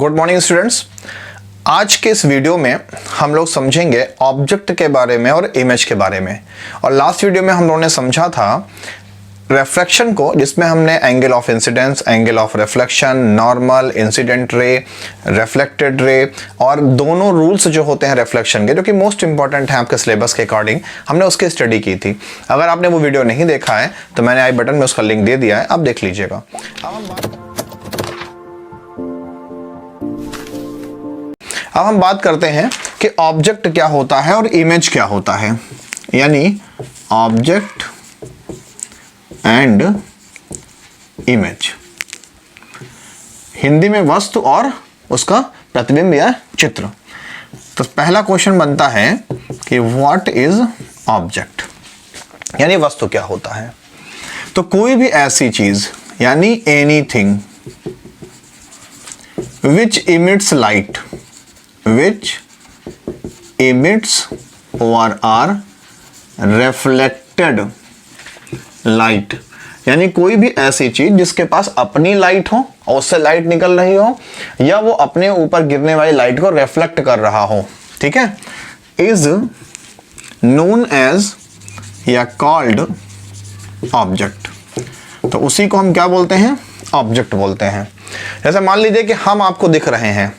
Good morning students. आज के इस वीडियो में हम लोग समझेंगे ऑब्जेक्ट के बारे में और इमेज के बारे में। और लास्ट वीडियो में हम लोगों ने समझा था रिफ्लेक्शन को, जिसमें हमने angle of incidence, angle of reflection, normal, incident ray, reflected ray और दोनों रूल्स जो होते हैं रिफ्लेक्शन के, जो कि मोस्ट इंपॉर्टेंट है आपके सिलेबस के अकॉर्डिंग, हमने उसकी स्टडी की थी। अगर आपने वो वीडियो नहीं देखा है तो मैंने आई बटन में उसका लिंक दे दिया है, आप देख लीजिएगा। अब हम बात करते हैं कि ऑब्जेक्ट क्या होता है और इमेज क्या होता है, यानी ऑब्जेक्ट एंड इमेज। हिंदी में वस्तु और उसका प्रतिबिंब या चित्र। तो पहला क्वेश्चन बनता है कि व्हाट इज ऑब्जेक्ट, यानी वस्तु क्या होता है। तो कोई भी ऐसी चीज, यानी anything which emits light, which emits or are reflected light, यानी कोई भी ऐसी चीज जिसके पास अपनी लाइट हो और उससे लाइट निकल रही हो, या वो अपने ऊपर गिरने वाली लाइट को रिफ्लेक्ट कर रहा हो, ठीक है, इज नोन एज या कॉल्ड ऑब्जेक्ट। तो उसी को हम क्या बोलते हैं, ऑब्जेक्ट बोलते हैं। जैसे मान लीजिए कि हम आपको दिख रहे हैं,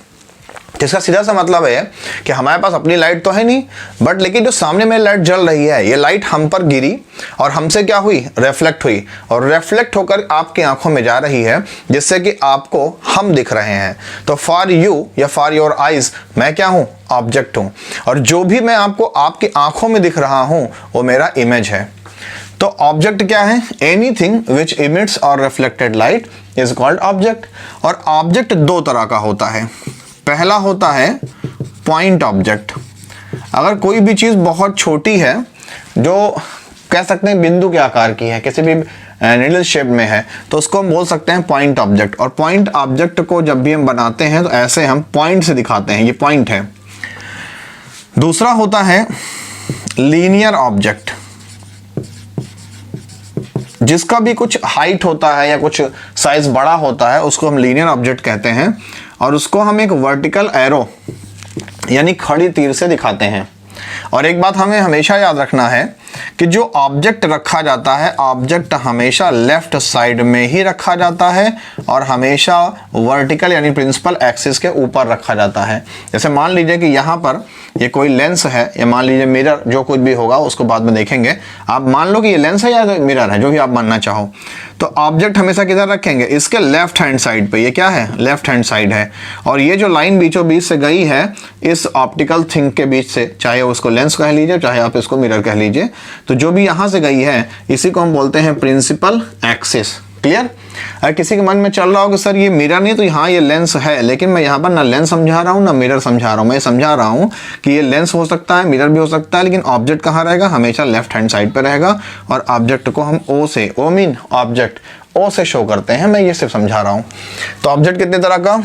जिसका सीधा सा मतलब है कि हमारे पास अपनी लाइट तो है नहीं, बट लेकिन जो सामने में लाइट जल रही है, ये लाइट हम पर गिरी और हमसे क्या हुई, रिफ्लेक्ट हुई, और रिफ्लेक्ट होकर आपकी आंखों में जा रही है, जिससे कि आपको हम दिख रहे हैं। तो फॉर यू या फॉर योर आइज मैं क्या हूं, ऑब्जेक्ट हूं, और जो भी मैं आपको आपकी आंखों में दिख रहा हूं वो मेरा इमेज है। तो ऑब्जेक्ट क्या है, एनीथिंग विच इमिट्स और reflected light is called object. और ऑब्जेक्ट दो तरह का होता है। पहला होता है पॉइंट ऑब्जेक्ट। अगर कोई भी चीज बहुत छोटी है, जो कह सकते हैं बिंदु के आकार की है, किसी भी नीडल शेप में है, तो उसको हम बोल सकते हैं पॉइंट ऑब्जेक्ट। और पॉइंट ऑब्जेक्ट को जब भी हम बनाते हैं तो ऐसे हम पॉइंट से दिखाते हैं, ये पॉइंट है। दूसरा होता है लीनियर ऑब्जेक्ट, जिसका भी कुछ हाइट होता है या कुछ साइज बड़ा होता है, उसको हम लीनियर ऑब्जेक्ट कहते हैं। और उसको हम एक वर्टिकल एरो यानी खड़ी तीर से दिखाते हैं। और एक बात हमें हमेशा याद रखना है कि जो ऑब्जेक्ट रखा जाता है, ऑब्जेक्ट हमेशा लेफ्ट साइड में ही रखा जाता है और हमेशा वर्टिकल यानी प्रिंसिपल एक्सिस के ऊपर रखा जाता है। जैसे मान लीजिए कि यहाँ पर ये कोई लेंस है, या मान लीजिए मिरर, जो कुछ भी होगा उसको बाद में देखेंगे। आप मान लो कि ये लेंस है या मिरर है, जो भी आप मानना चाहो। तो ऑब्जेक्ट हमेशा किधर रखेंगे, इसके लेफ्ट हैंड साइड पे। ये क्या है, लेफ्ट हैंड साइड है। और ये जो लाइन बीचों बीच से गई है इस ऑप्टिकल थिंग के बीच से, चाहे उसको लेंस कह लीजिए चाहे आप इसको मिरर कह लीजिए, तो जो भी यहां से गई है इसी को हम बोलते हैं प्रिंसिपल एक्सिस। क्लियर? अगर किसी के मन में चल रहा हो कि सर ये मिरर नहीं तो यहाँ ये लेंस है, लेकिन मैं यहाँ पर ना लेंस समझा रहा हूँ ना मिरर समझा रहा हूँ, मैं समझा रहा हूँ कि ये लेंस हो सकता है, मिरर भी हो सकता है, लेकिन ऑब्जेक्ट कहाँ रहेगा, हमेशा लेफ्ट हैंड साइड पे रहेगा। और ऑब्जेक्ट को हम ओ से, ओ मीन ऑब्जेक्ट, ओ से शो करते हैं। मैं ये सिर्फ समझा रहा हूँ। तो ऑब्जेक्ट कितने तरह का,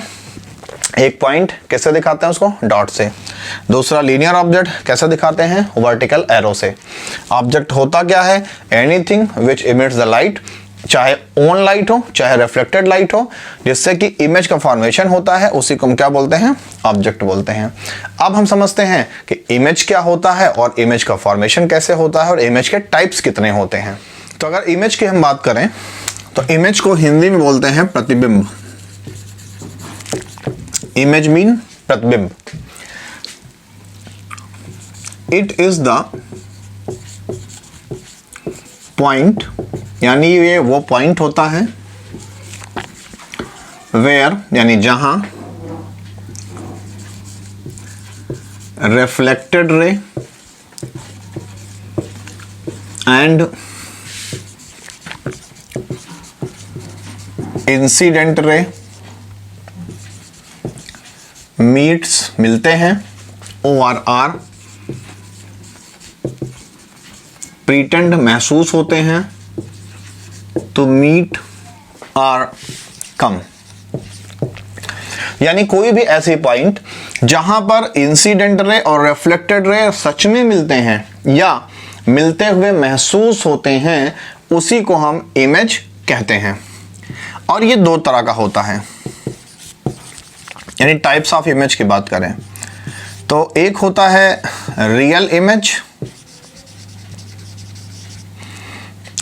एक पॉइंट कैसे दिखाते हैं उसको, डॉट से। दूसरा लीनियर ऑब्जेक्ट कैसे दिखाते हैं, वर्टिकल एरो से। ऑब्जेक्ट होता क्या है, anything which emits the light, चाहे ओन लाइट हो चाहे रिफ्लेक्टेड लाइट हो, जिससे कि इमेज का फॉर्मेशन होता है, उसी को हम क्या बोलते हैं, ऑब्जेक्ट बोलते हैं। अब हम समझते हैं कि इमेज क्या होता है और इमेज का फॉर्मेशन कैसे होता है और इमेज के टाइप्स कितने होते हैं। तो अगर इमेज की हम बात करें तो इमेज को हिंदी में बोलते हैं प्रतिबिंब। इमेज मीन प्रतिबिंब। इट इज द पॉइंट, यानी ये वो पॉइंट होता है वेयर, यानी जहां reflected ray and incident ray meets, मिलते हैं, और आर प्रीटेंड, महसूस होते हैं, तो मीट आर कम। यानी कोई भी ऐसी पॉइंट जहां पर इंसिडेंट रे और रिफ्लेक्टेड रे सच में मिलते हैं या मिलते हुए महसूस होते हैं, उसी को हम इमेज कहते हैं। और ये दो तरह का होता है, यानी टाइप्स ऑफ इमेज की बात करें तो एक होता है रियल इमेज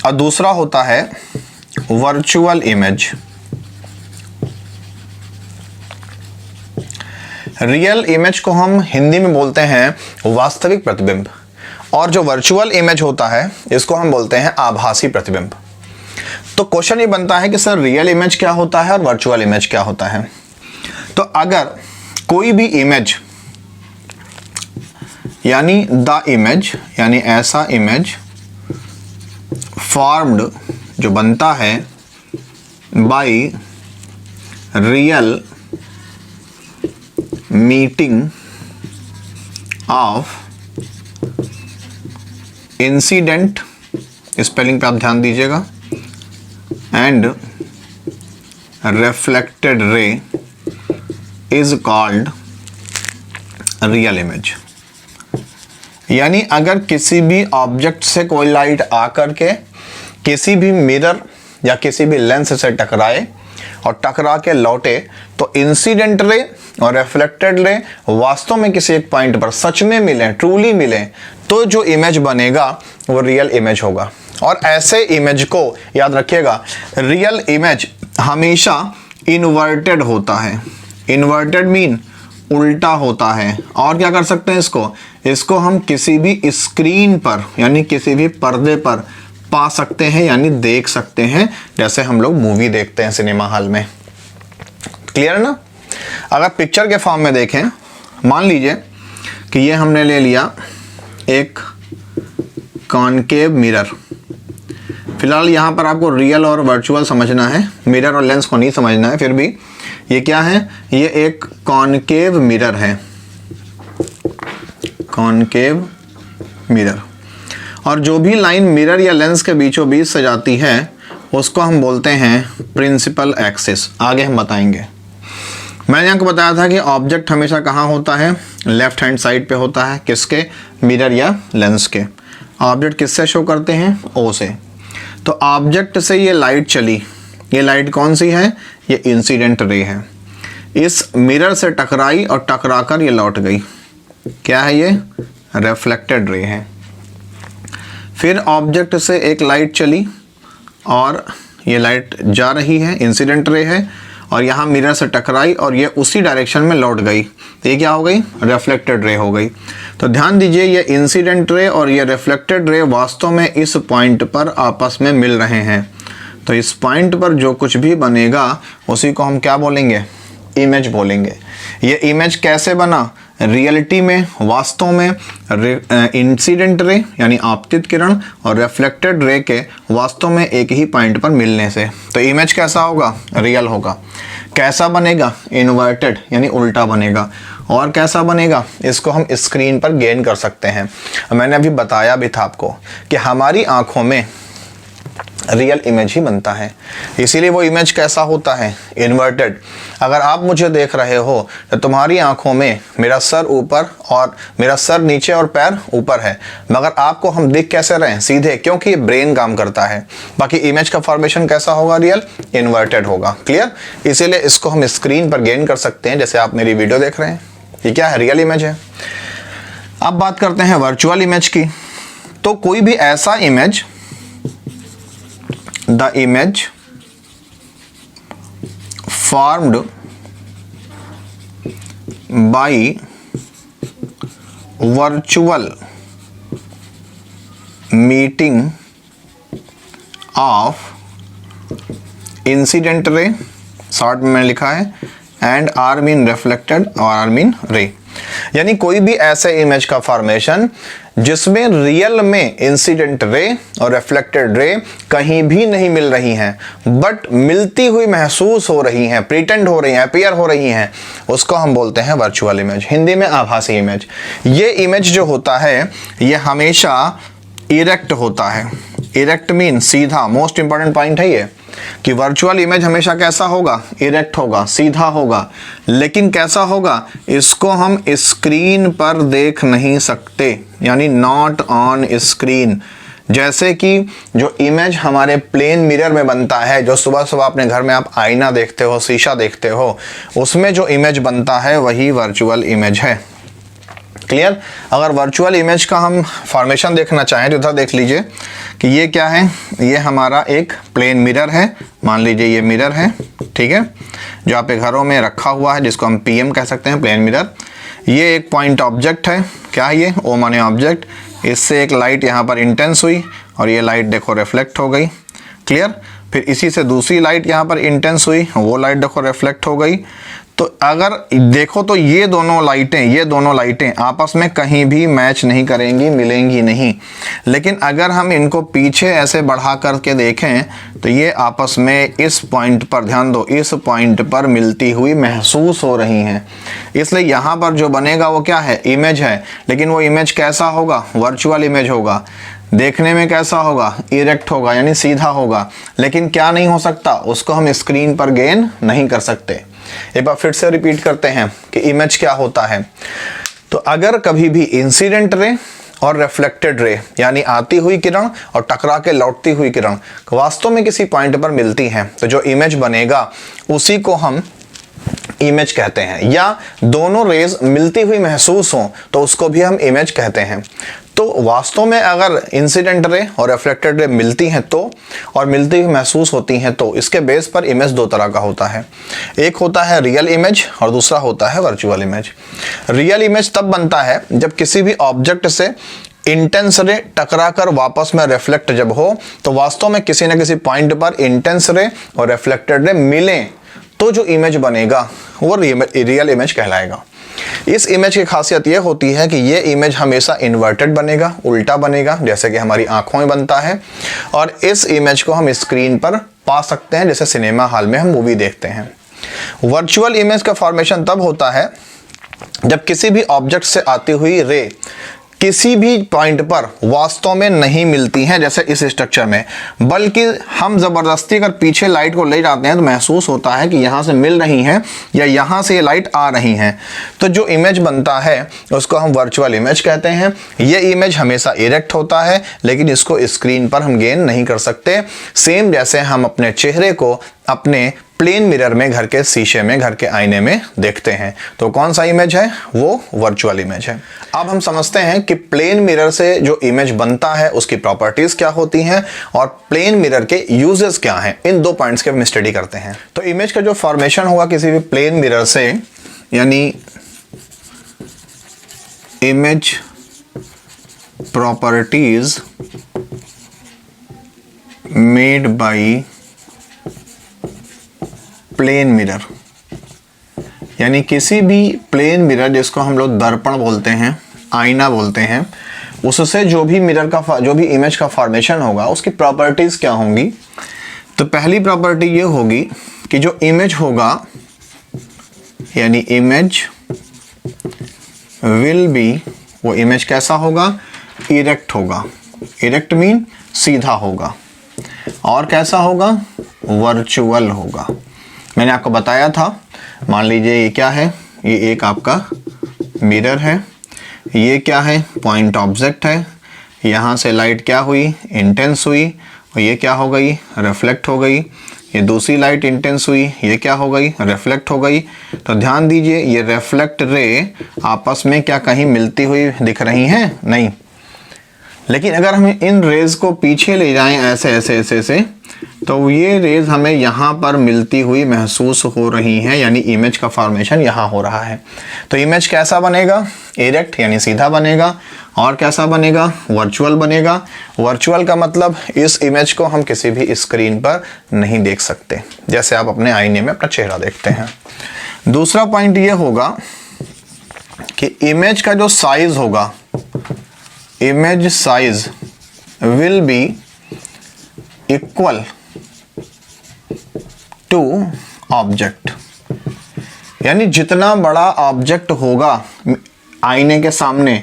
और दूसरा होता है वर्चुअल इमेज। रियल इमेज को हम हिंदी में बोलते हैं वास्तविक प्रतिबिंब, और जो वर्चुअल इमेज होता है इसको हम बोलते हैं आभासी प्रतिबिंब। तो क्वेश्चन ये बनता है कि सर रियल इमेज क्या होता है और वर्चुअल इमेज क्या होता है। तो अगर कोई भी इमेज यानी द इमेज यानी ऐसा इमेज फॉर्म्ड जो बनता है by real meeting of incident, spelling पे आप ध्यान दीजिएगा, and reflected ray is called real image. यानी अगर किसी भी ऑब्जेक्ट से कोई लाइट आकर के किसी भी मिरर या किसी भी लेंस से टकराए और टकरा के लौटे तो इंसिडेंट रे और रिफ्लेक्टेड रे वास्तव में किसी एक पॉइंट पर सच में मिले, ट्रूली मिले, तो जो इमेज बनेगा वो रियल इमेज होगा। और ऐसे इमेज को याद रखिएगा, रियल इमेज हमेशा इन्वर्टेड होता है। इन्वर्टेड मीन उल्टा होता है। और क्या कर सकते हैं इसको हम किसी भी स्क्रीन पर यानी किसी भी पर्दे पर पा सकते हैं यानी देख सकते हैं, जैसे हम लोग मूवी देखते हैं सिनेमा हॉल में। क्लियर ना? अगर पिक्चर के फॉर्म में देखें, मान लीजिए कि ये हमने ले लिया एक कॉनकेव मिरर। फिलहाल यहाँ पर आपको रियल और वर्चुअल समझना है, मिरर और लेंस को नहीं समझना है। फिर भी ये क्या है, ये एक कॉनकेव मिरर है, कॉनकेव मिरर। और जो भी लाइन मिरर या लेंस के बीचों बीच से जाती है उसको हम बोलते हैं प्रिंसिपल एक्सिस। आगे हम बताएंगे। मैंने आपको बताया था कि ऑब्जेक्ट हमेशा कहाँ होता है, लेफ्ट हैंड साइड पे होता है। किसके? मिरर या लेंस के। ऑब्जेक्ट किससे शो करते हैं? ओ से। तो ऑब्जेक्ट से ये लाइट चली, ये लाइट कौन सी है? ये इंसिडेंट रे है। इस मिरर से टकराई और टकराकर ये लौट गई। क्या है ये? रिफ्लेक्टेड रे है। फिर ऑब्जेक्ट से एक लाइट चली और ये लाइट जा रही है, इंसिडेंट रे है, और यहाँ मिरर से टकराई और ये उसी डायरेक्शन में लौट गई, तो ये क्या हो गई? रिफ्लेक्टेड रे हो गई। तो ध्यान दीजिए, ये इंसिडेंट रे और ये रिफ्लेक्टेड रे वास्तव में इस पॉइंट पर आपस में मिल रहे हैं। तो इस पॉइंट पर जो कुछ भी बनेगा उसी को हम क्या बोलेंगे? इमेज बोलेंगे। ये इमेज कैसे बना? रियलिटी में, वास्तव में इंसिडेंट रे यानी आपतित किरण और रिफ्लेक्टेड रे के वास्तव में एक ही पॉइंट पर मिलने से। तो इमेज कैसा होगा? रियल होगा। कैसा बनेगा? इन्वर्टेड यानी उल्टा बनेगा। और कैसा बनेगा? इसको हम स्क्रीन पर गेन कर सकते हैं। मैंने अभी बताया भी था आपको कि हमारी आंखों में रियल इमेज ही बनता है, इसीलिए वो इमेज कैसा होता है? इन्वर्टेड। अगर आप मुझे देख रहे हो तो तुम्हारी आंखों में मेरा सर ऊपर और मेरा सर नीचे और पैर ऊपर है, मगर आपको हम दिख कैसे रहे हैं? सीधे, क्योंकि ये ब्रेन काम करता है। बाकी इमेज का फॉर्मेशन कैसा होगा? रियल इन्वर्टेड होगा। क्लियर? इसीलिए इसको हम स्क्रीन पर गेन कर सकते हैं। जैसे आप मेरी वीडियो देख रहे हैं, ये क्या है? रियल इमेज है। अब बात करते हैं वर्चुअल इमेज की। तो कोई भी ऐसा image, the image formed by virtual meeting of incident ray, short में मैंने लिखा है, एंड आर मीन रिफ्लेक्टेड और आर मीन रे। यानी कोई भी ऐसे इमेज का फॉर्मेशन जिसमें रियल में इंसिडेंट रे और रिफ्लेक्टेड रे कहीं भी नहीं मिल रही हैं, बट मिलती हुई महसूस हो रही हैं, प्रिटेंड हो रही हैं, अपीयर हो रही हैं, उसको हम बोलते हैं वर्चुअल इमेज, हिंदी में आभासी इमेज। ये इमेज जो होता है ये हमेशा इरेक्ट होता है। इरेक्ट मीन सीधा। मोस्ट इंपॉर्टेंट पॉइंट है ये कि वर्चुअल इमेज हमेशा कैसा होगा? इरेक्ट होगा, सीधा होगा। लेकिन कैसा होगा? इसको हम स्क्रीन पर देख नहीं सकते, यानी नॉट ऑन स्क्रीन। जैसे कि जो इमेज हमारे प्लेन मिरर में बनता है, जो सुबह सुबह अपने घर में आप आईना देखते हो, शीशा देखते हो, उसमें जो इमेज बनता है वही वर्चुअल इमेज है। क्लियर? अगर वर्चुअल इमेज का हम फॉर्मेशन देखना चाहें तो इधर देख लीजिए कि ये क्या है, ये हमारा एक प्लेन मिरर है। मान लीजिए ये मिरर है, ठीक है, जो आपके घरों में रखा हुआ है, जिसको हम पीएम कह सकते हैं, प्लेन मिरर। ये एक पॉइंट ऑब्जेक्ट है, क्या है ये, ओ माने ऑब्जेक्ट। इससे एक लाइट यहाँ पर इंटेंस हुई और ये लाइट देखो रिफ्लेक्ट हो गई। क्लियर? फिर इसी से दूसरी लाइट यहाँ पर इंटेंस हुई, वो लाइट देखो रिफ्लेक्ट हो गई। तो अगर देखो तो ये दोनों लाइटें आपस में कहीं भी मैच नहीं करेंगी, मिलेंगी नहीं। लेकिन अगर हम इनको पीछे ऐसे बढ़ा करके देखें तो ये आपस में इस पॉइंट पर, ध्यान दो, इस पॉइंट पर मिलती हुई महसूस हो रही हैं। इसलिए यहाँ पर जो बनेगा वो क्या है, इमेज है। लेकिन वो इमेज कैसा होगा, वर्चुअल इमेज होगा। देखने में कैसा होगा, इरेक्ट होगा, यानी सीधा होगा। लेकिन क्या नहीं हो सकता, उसको हम स्क्रीन पर गेन नहीं कर सकते। एक बार फिर से रिपीट करते हैं कि इमेज क्या होता है। तो अगर कभी भी इंसिडेंट रे और रिफ्लेक्टेड रे, यानी आती हुई किरण और टकरा के लौटती हुई किरण वास्तव में किसी पॉइंट पर मिलती हैं, तो जो इमेज बनेगा उसी को हम इमेज कहते हैं। या दोनों रेज मिलती हुई महसूस हो तो उसको भी हम इमेज कहते हैं। तो वास्तव में अगर इंसिडेंट रे और रिफ्लेक्टेड रे मिलती हैं तो, और मिलती हुई महसूस होती हैं तो, इसके बेस पर इमेज दो तरह का होता है। एक होता है रियल इमेज और दूसरा होता है वर्चुअल इमेज। रियल इमेज तब बनता है जब किसी भी ऑब्जेक्ट से इंटेंस रे टकरा कर वापस में रिफ्लेक्ट जब हो, तो वास्तव में किसी न किसी पॉइंट पर इंटेंस रे और रिफ्लेक्टेड रे मिलें तो जो इमेज बनेगा वो रियल इमेज कहलाएगा। इस इमेज की खासियत यह होती है कि ये इमेज हमेशा इन्वर्टेड बनेगा, उल्टा बनेगा, जैसे कि हमारी आंखों में बनता है। और इस इमेज को हम स्क्रीन पर पा सकते हैं, जैसे सिनेमा हॉल में हम मूवी देखते हैं। वर्चुअल इमेज का फॉर्मेशन तब होता है जब किसी भी ऑब्जेक्ट से आती हुई रे किसी भी पॉइंट पर वास्तव में नहीं मिलती हैं, जैसे इस स्ट्रक्चर में, बल्कि हम ज़बरदस्ती अगर पीछे लाइट को ले जाते हैं तो महसूस होता है कि यहाँ से मिल रही हैं या यहाँ से ये लाइट आ रही हैं। तो जो इमेज बनता है उसको हम वर्चुअल इमेज कहते हैं। ये इमेज हमेशा इरेक्ट होता है, लेकिन इसको स्क्रीन पर हम गेन नहीं कर सकते। सेम जैसे हम अपने चेहरे को अपने प्लेन मिरर में, घर के शीशे में, घर के आईने में देखते हैं। तो कौन सा इमेज है, वो वर्चुअल इमेज है। अब हम समझते हैं कि प्लेन मिरर से जो इमेज बनता है उसकी प्रॉपर्टीज क्या होती हैं और प्लेन मिरर के यूजेस क्या हैं। इन दो पॉइंट्स के हम स्टडी करते हैं। तो इमेज का जो फॉर्मेशन होगा किसी भी प्लेन मिरर से, यानी image properties made by plane mirror, यानी किसी भी प्लेन मिरर, जिसको हम लोग दर्पण बोलते हैं, आईना बोलते हैं, उससे जो भी मिरर का, जो भी इमेज का फॉर्मेशन होगा उसकी प्रॉपर्टीज क्या होंगी। तो पहली प्रॉपर्टी ये होगी कि जो इमेज होगा, यानी इमेज विल बी, वो इमेज कैसा होगा, इरेक्ट होगा। इरेक्ट मीन सीधा होगा। और कैसा होगा, वर्चुअल होगा। मैंने आपको बताया था, मान लीजिए ये क्या है, ये एक आपका मिरर है, ये क्या है, पॉइंट ऑब्जेक्ट है, यहाँ से लाइट क्या हुई, इंटेंस हुई, और ये क्या हो गई, रिफ्लेक्ट हो गई। ये दूसरी लाइट इंटेंस हुई, ये क्या हो गई, रिफ्लेक्ट हो गई। तो ध्यान दीजिए, ये रिफ्लेक्ट रे आपस में क्या कहीं मिलती हुई दिख रही हैं, नहीं। लेकिन अगर हम इन रेज को पीछे ले जाएं ऐसे ऐसे ऐसे ऐसे, तो ये रेज हमें यहाँ पर मिलती हुई महसूस हो रही हैं, यानी इमेज का फॉर्मेशन यहाँ हो रहा है। तो इमेज कैसा बनेगा, इरेक्ट यानी सीधा बनेगा। और कैसा बनेगा, वर्चुअल बनेगा। वर्चुअल का मतलब इस इमेज को हम किसी भी स्क्रीन पर नहीं देख सकते, जैसे आप अपने आईने में अपना चेहरा देखते हैं। दूसरा पॉइंट ये होगा कि इमेज का जो साइज होगा, image size will be equal to object, यानी जितना बड़ा ऑब्जेक्ट होगा आईने के सामने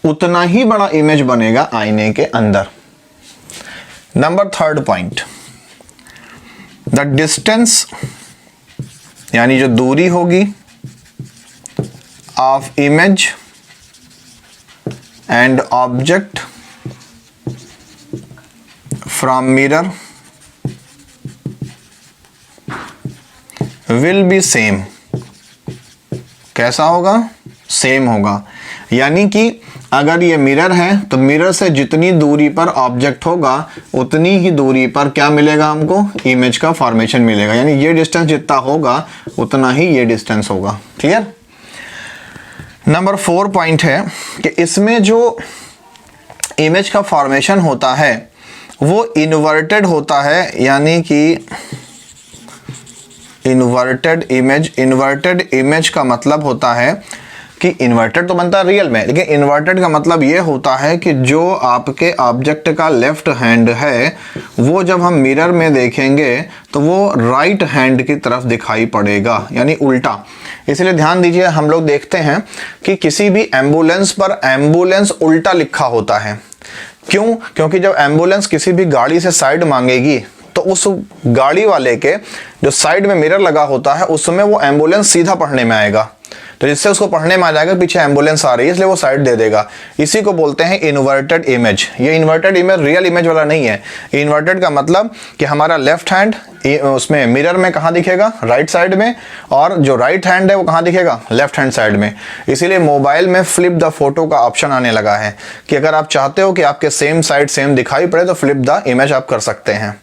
उतना ही बड़ा इमेज बनेगा आईने के अंदर। Number third point, the distance, यानी जो दूरी होगी of image and object from mirror will be same. कैसा होगा? सेम होगा। यानी कि अगर ये मिरर है तो मिरर से जितनी दूरी पर ऑब्जेक्ट होगा उतनी ही दूरी पर क्या मिलेगा हमको? इमेज का फॉर्मेशन मिलेगा। यानी ये डिस्टेंस जितना होगा उतना ही ये डिस्टेंस होगा। क्लियर? नंबर 4 पॉइंट है कि इसमें जो इमेज का फॉर्मेशन होता है वो इन्वर्टेड होता है। यानी कि इन्वर्टेड इमेज का मतलब होता है कि इन्वर्टेड तो बनता है रियल में, लेकिन इन्वर्टेड का मतलब ये होता है कि जो आपके ऑब्जेक्ट का लेफ्ट हैंड है वो जब हम मिरर में देखेंगे तो वो राइट हैंड की तरफ दिखाई पड़ेगा, यानी उल्टा। इसलिए ध्यान दीजिए, हम लोग देखते हैं कि किसी भी एम्बुलेंस पर एम्बुलेंस उल्टा लिखा होता है। क्यों? क्योंकि जब एम्बुलेंस किसी भी गाड़ी से साइड मांगेगी तो उस गाड़ी वाले के जो साइड में मिरर लगा होता है उसमें वो एम्बुलेंस सीधा पढ़ने में आएगा, तो जिससे उसको पढ़ने में आ जाएगा पीछे एम्बुलेंस आ रही है, इसलिए वो साइड दे देगा। इसी को बोलते हैं इन्वर्टेड इमेज। ये इन्वर्टेड इमेज रियल इमेज वाला नहीं है। इन्वर्टेड का मतलब कि हमारा लेफ्ट हैंड उसमें मिरर में कहाँ दिखेगा? राइट साइड में, और जो राइट हैंड है वो कहाँ दिखेगा? लेफ्ट हैंड साइड में। इसीलिए मोबाइल में फ्लिप द फोटो का ऑप्शन आने लगा है कि अगर आप चाहते हो कि आपके सेम साइड सेम दिखाई पड़े तो फ्लिप द इमेज आप कर सकते हैं।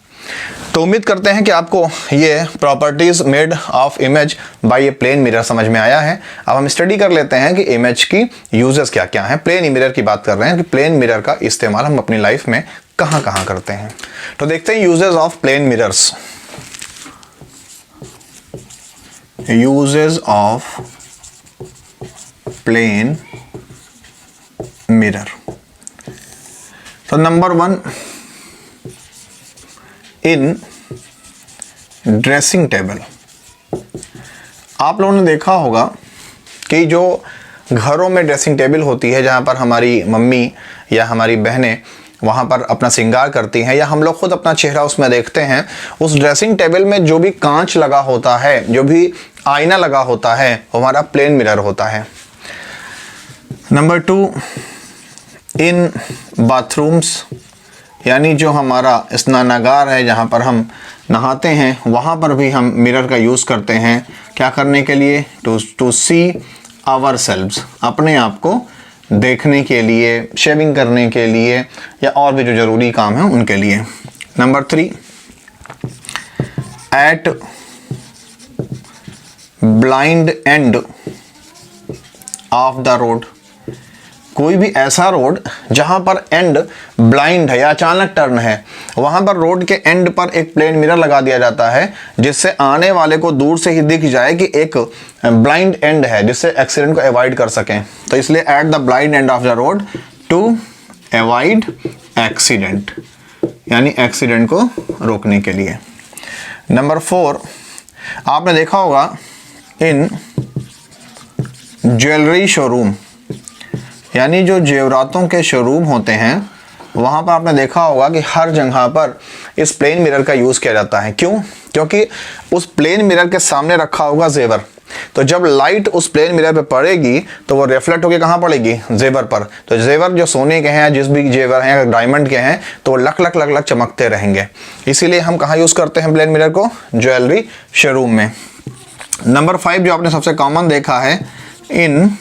तो उम्मीद करते हैं कि आपको ये properties made of image by a plane mirror समझ में आया है। अब हम स्टडी कर लेते हैं कि इमेज की यूजेस क्या क्या हैं। प्लेन मिरर की बात कर रहे हैं कि प्लेन मिरर का इस्तेमाल हम अपनी लाइफ में कहाँ कहाँ करते हैं। तो देखते हैं uses of plane mirrors. Uses of plane mirror. तो नंबर 1, इन ड्रेसिंग टेबल। आप लोगों ने देखा होगा कि जो घरों में ड्रेसिंग टेबल होती है जहाँ पर हमारी मम्मी या हमारी बहनें वहाँ पर अपना श्रृंगार करती हैं, या हम लोग खुद अपना चेहरा उसमें देखते हैं, उस ड्रेसिंग टेबल में जो भी कांच लगा होता है, जो भी आईना लगा होता है, वो हमारा प्लेन मिरर होता है। नंबर 2, इन बाथरूम्स, यानी जो हमारा स्नानागार है जहाँ पर हम नहाते हैं वहाँ पर भी हम मिरर का यूज़ करते हैं। क्या करने के लिए? टू सी आवर सेल्व्स, अपने आप को देखने के लिए, शेविंग करने के लिए, या और भी जो ज़रूरी काम है उनके लिए। Number 3, at blind end of the road. कोई भी ऐसा रोड जहां पर एंड ब्लाइंड है या अचानक टर्न है, वहां पर रोड के एंड पर एक प्लेन मिरर लगा दिया जाता है जिससे आने वाले को दूर से ही दिख जाए कि एक ब्लाइंड एंड है, जिससे एक्सीडेंट को अवॉइड कर सकें। तो इसलिए at the blind end of the road to avoid accident, यानी एक्सीडेंट को रोकने के लिए। नंबर 4, आपने देखा होगा इन ज्वेलरी शोरूम, यानी जो जेवरातों के शोरूम होते हैं वहाँ पर आपने देखा होगा कि हर जगह पर इस प्लेन मिरर का यूज़ किया जाता है। क्यों? क्योंकि उस प्लेन मिरर के सामने रखा होगा जेवर, तो जब लाइट उस प्लेन मिरर पे पड़ेगी तो वो रिफ्लेक्ट होकर कहाँ पड़ेगी? जेवर पर। तो जेवर जो सोने के हैं, जिस भी जेवर हैं, अगर डायमंड के हैं तो वो लक लक लक लक चमकते रहेंगे। इसीलिए हम कहाँ यूज़ करते हैं प्लेन मिरर को? ज्वेलरी शोरूम में। नंबर 5 जो आपने सबसे कॉमन देखा है, इन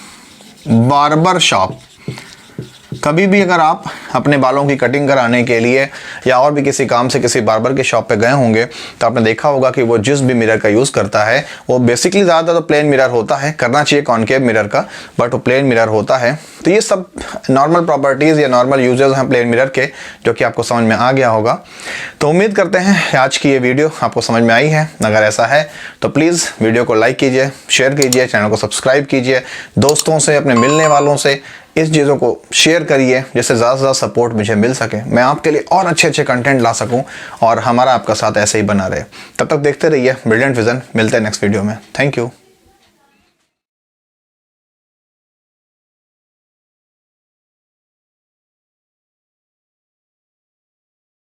बार्बर शॉप। कभी भी अगर आप अपने बालों की कटिंग कराने के लिए या और भी किसी काम से किसी बार्बर के शॉप पे गए होंगे तो आपने देखा होगा कि वो जिस भी मिरर का यूज़ करता है वो बेसिकली ज़्यादा तो प्लेन मिरर होता है, करना चाहिए कॉनकेव मिरर का, बट वो प्लेन मिरर होता है। तो ये सब नॉर्मल प्रॉपर्टीज़ या नॉर्मल यूजेस हैं प्लेन मिरर के, जो कि आपको समझ में आ गया होगा। तो उम्मीद करते हैं आज की ये वीडियो आपको समझ में आई है। अगर ऐसा है तो प्लीज़ वीडियो को लाइक कीजिए, शेयर कीजिए, चैनल को सब्सक्राइब कीजिए, दोस्तों से, अपने मिलने वालों से इस चीज़ों को शेयर करिए जिससे ज़्यादा से ज़्यादा सपोर्ट मुझे मिल सके, मैं आपके लिए और अच्छे अच्छे कंटेंट ला सकूं और हमारा आपका साथ ऐसे ही बना रहे। तब तक देखते रहिए ब्रिलियंट विज़न। मिलते हैं नेक्स्ट वीडियो में। Thank you.